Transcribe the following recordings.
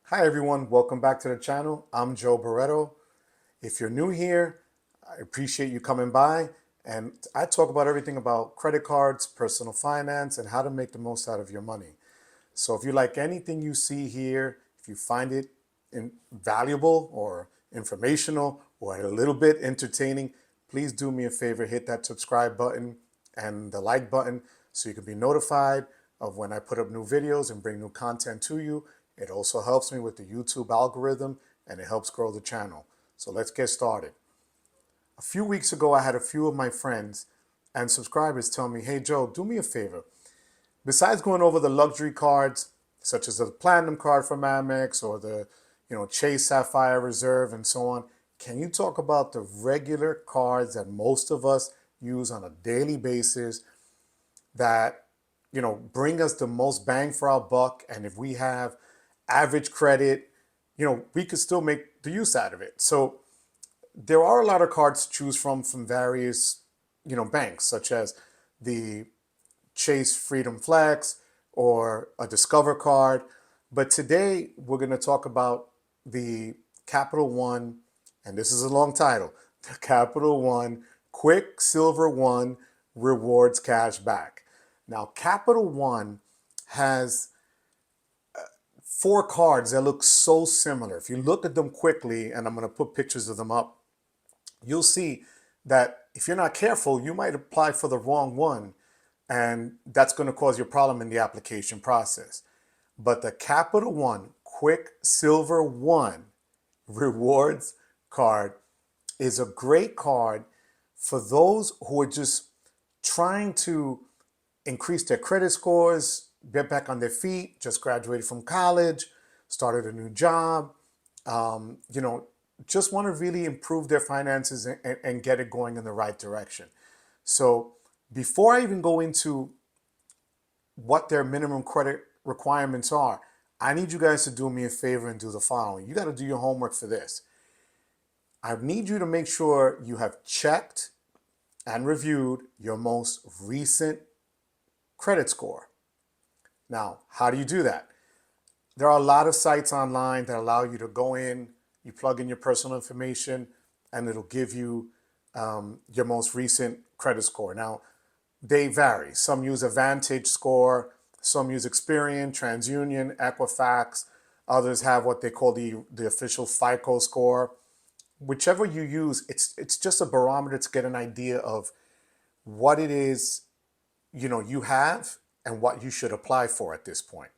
Hi everyone, welcome back to the channel. I'm Joe Barreto. If you're new here, I appreciate you coming by, and I talk about everything about credit cards, personal finance, and how to make the most out of your money. So if you like anything you see here, if you find it valuable or informational or a little bit entertaining, please do me a favor, hit that subscribe button and the like button so you can be notified of when I put up new videos and bring new content to you. It also helps me with the YouTube algorithm and it helps grow the channel. So let's get started. A few weeks ago, I had a few of my friends and subscribers tell me, hey Joe, do me a favor. Besides going over the luxury cards, such as the Platinum card from Amex or the Chase Sapphire Reserve and so on, can you talk about the regular cards that most of us use on a daily basis that bring us the most bang for our buck? And if we have average credit, we could still make the use out of it. So there are a lot of cards to choose from various banks, such as the Chase Freedom Flex or a Discover card. But today we're going to talk about the Capital One, and this is a long title, the Capital One Quicksilver One Rewards Cash Back. Now, Capital One has four cards that look so similar. If you look at them quickly, and I'm going to put pictures of them up, you'll see that if you're not careful, you might apply for the wrong one, and that's going to cause you a problem in the application process. But the Capital One Quicksilver One Rewards card is a great card for those who are just trying to increase their credit scores, get back on their feet, just graduated from college, started a new job, just want to really improve their finances and get it going in the right direction. So before I even go into what their minimum credit requirements are, I need you guys to do me a favor and do the following. You got to do your homework for this. I need you to make sure you have checked and reviewed your most recent credit score. Now, how do you do that? There are a lot of sites online that allow you to go in, you plug in your personal information, and it'll give you your most recent credit score. Now, they vary. Some use a Vantage score, some use Experian, TransUnion, Equifax. Others have what they call the official FICO score. Whichever you use, it's just a barometer to get an idea of what it is you have and what you should apply for at this point.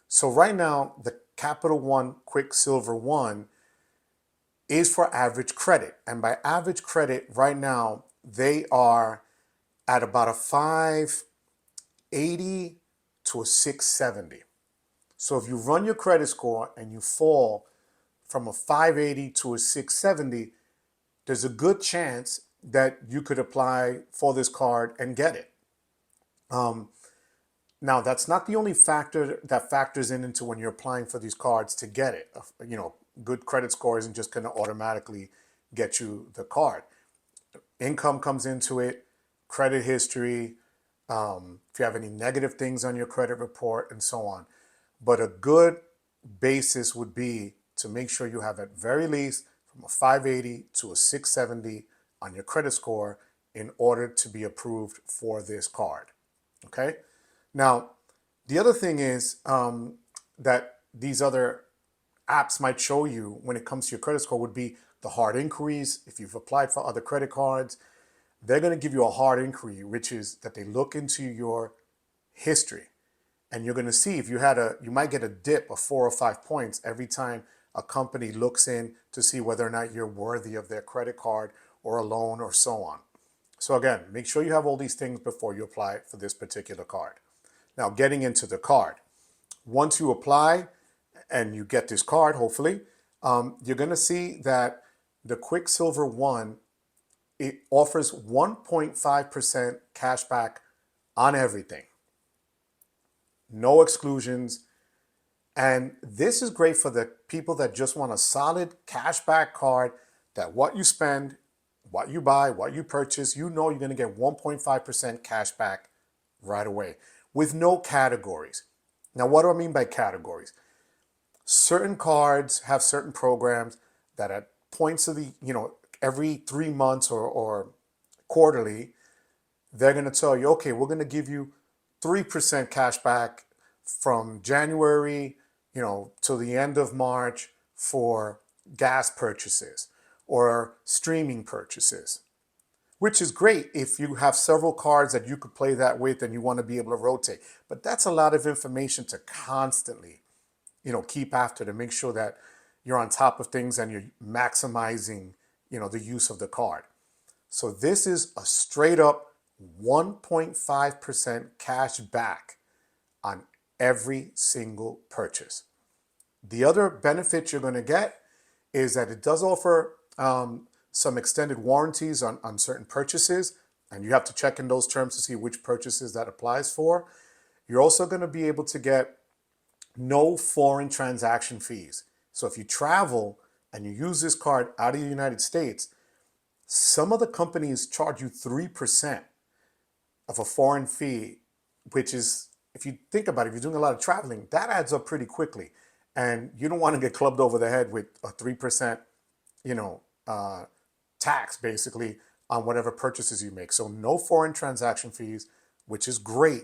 So right now, the Capital One Quicksilver One is for average credit. And by average credit, right now, they are at about a 580 to a 670. So if you run your credit score and you fall from a 580 to a 670, there's a good chance that you could apply for this card and get it. Now, that's not the only factor that factors into when you're applying for these cards to get it. Good credit score isn't just going to automatically get you the card. Income comes into it, credit history, if you have any negative things on your credit report, and so on. But a good basis would be to make sure you have at very least from a 580 to a 670 on your credit score in order to be approved for this card. Okay? Now, the other thing is that these other apps might show you when it comes to your credit score would be the hard inquiries. If you've applied for other credit cards, they're going to give you a hard inquiry, which is that they look into your history. And you're going to see if you might get a dip of 4 or 5 points every time a company looks in to see whether or not you're worthy of their credit card or a loan or so on. So again, make sure you have all these things before you apply for this particular card. Now, getting into the card. Once you apply and you get this card, hopefully, you're going to see that the Quicksilver One, it offers 1.5% cash back on everything. No exclusions. And this is great for the people that just want a solid cash back card that what you spend, what you buy, what you purchase, you're going to get 1.5% cash back right away with no categories. Now, what do I mean by categories? certain cards have certain programs that at points of the, every 3 months or quarterly, they're going to tell you, okay, we're going to give you 3% cash back from January, till the end of March for gas purchases or streaming purchases, which is great if you have several cards that you could play that with and you want to be able to rotate. But that's a lot of information to constantly, keep after to make sure that you're on top of things and you're maximizing, the use of the card. So this is a straight up 1.5% cash back on every single purchase. The other benefit you're going to get is that it does offer some extended warranties on certain purchases, and you have to check in those terms to see which purchases that applies for. You're also going to be able to get no foreign transaction fees. So if you travel and you use this card out of the United States, some of the companies charge you 3% of a foreign fee, which is, if you think about it, if you're doing a lot of traveling, that adds up pretty quickly. And you don't want to get clubbed over the head with a 3%, tax basically on whatever purchases you make. So no foreign transaction fees, which is great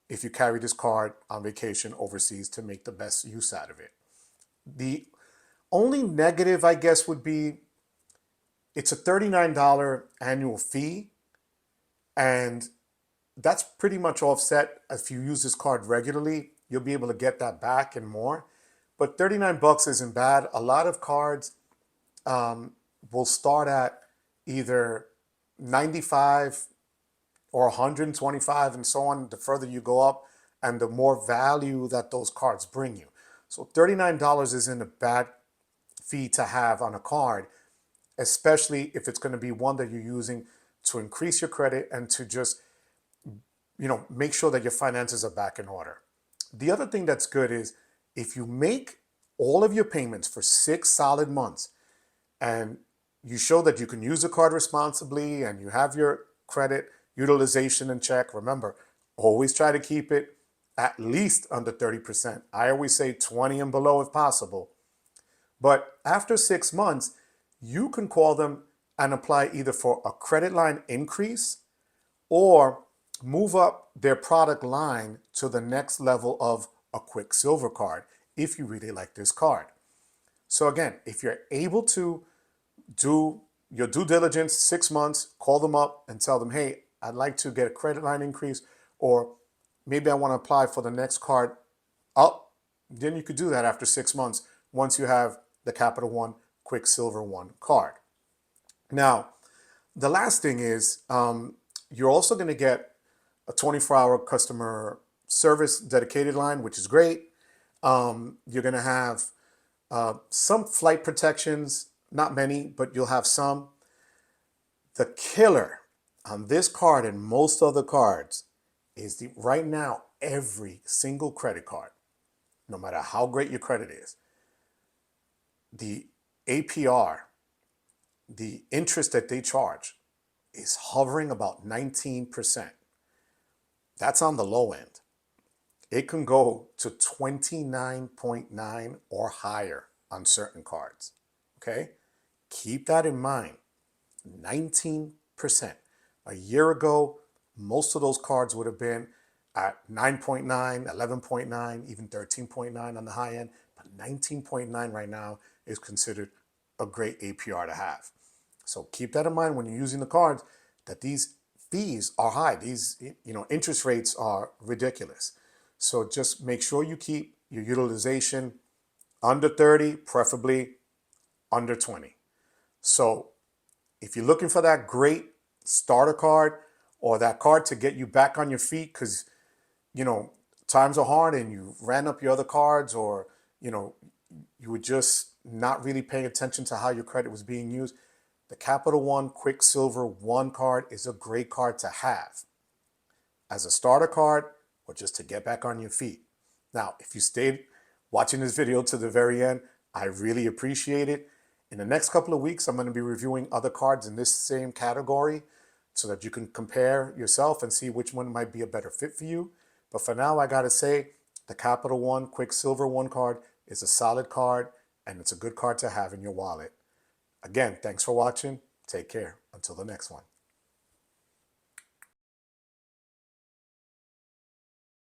if you carry this card on vacation overseas to make the best use out of it. The only negative, I guess, would be it's a $39 annual fee, and that's pretty much offset. If you use this card regularly, you'll be able to get that back and more. But 39 bucks isn't bad. A lot of cards will start at either 95 or 125 and so on. The further you go up and the more value that those cards bring you. So $39 isn't a bad fee to have on a card, especially if it's going to be one that you're using to increase your credit and to just, make sure that your finances are back in order. The other thing that's good is if you make all of your payments for 6 solid months and you show that you can use the card responsibly and you have your credit utilization in check. Remember, always try to keep it at least under 30%. I always say 20 and below if possible. But after 6 months, you can call them and apply either for a credit line increase or move up their product line to the next level of a Quicksilver card if you really like this card. So again, if you're able to do your due diligence, 6 months, call them up and tell them, hey, I'd like to get a credit line increase, or maybe I want to apply for the next card up, then you could do that after 6 months once you have the Capital One Quicksilver One card. Now, the last thing is you're also going to get a 24-hour customer service dedicated line, which is great. You're going to have some flight protections, not many, but you'll have some. The killer on this card and most other cards is right now, every single credit card, no matter how great your credit is, the APR, the interest that they charge is hovering about 19%. That's on the low end. It can go to 29.9 or higher on certain cards. Okay? Keep that in mind. 19%. A year ago, most of those cards would have been at 9.9, 11.9, even 13.9 on the high end. But 19.9 right now is considered a great APR to have. So keep that in mind when you're using the cards, that these fees are high. These, interest rates are ridiculous. So just make sure you keep your utilization under 30, preferably under 20. So if you're looking for that great starter card or that card to get you back on your feet because, times are hard and you ran up your other cards, or, you were just not really paying attention to how your credit was being used, the Capital One Quicksilver One card is a great card to have as a starter card or just to get back on your feet. Now, if you stayed watching this video to the very end, I really appreciate it. In the next couple of weeks, I'm going to be reviewing other cards in this same category so that you can compare yourself and see which one might be a better fit for you. But for now, I got to say, the Capital One Quicksilver One card is a solid card, and it's a good card to have in your wallet. Again, thanks for watching. Take care. Until the next one.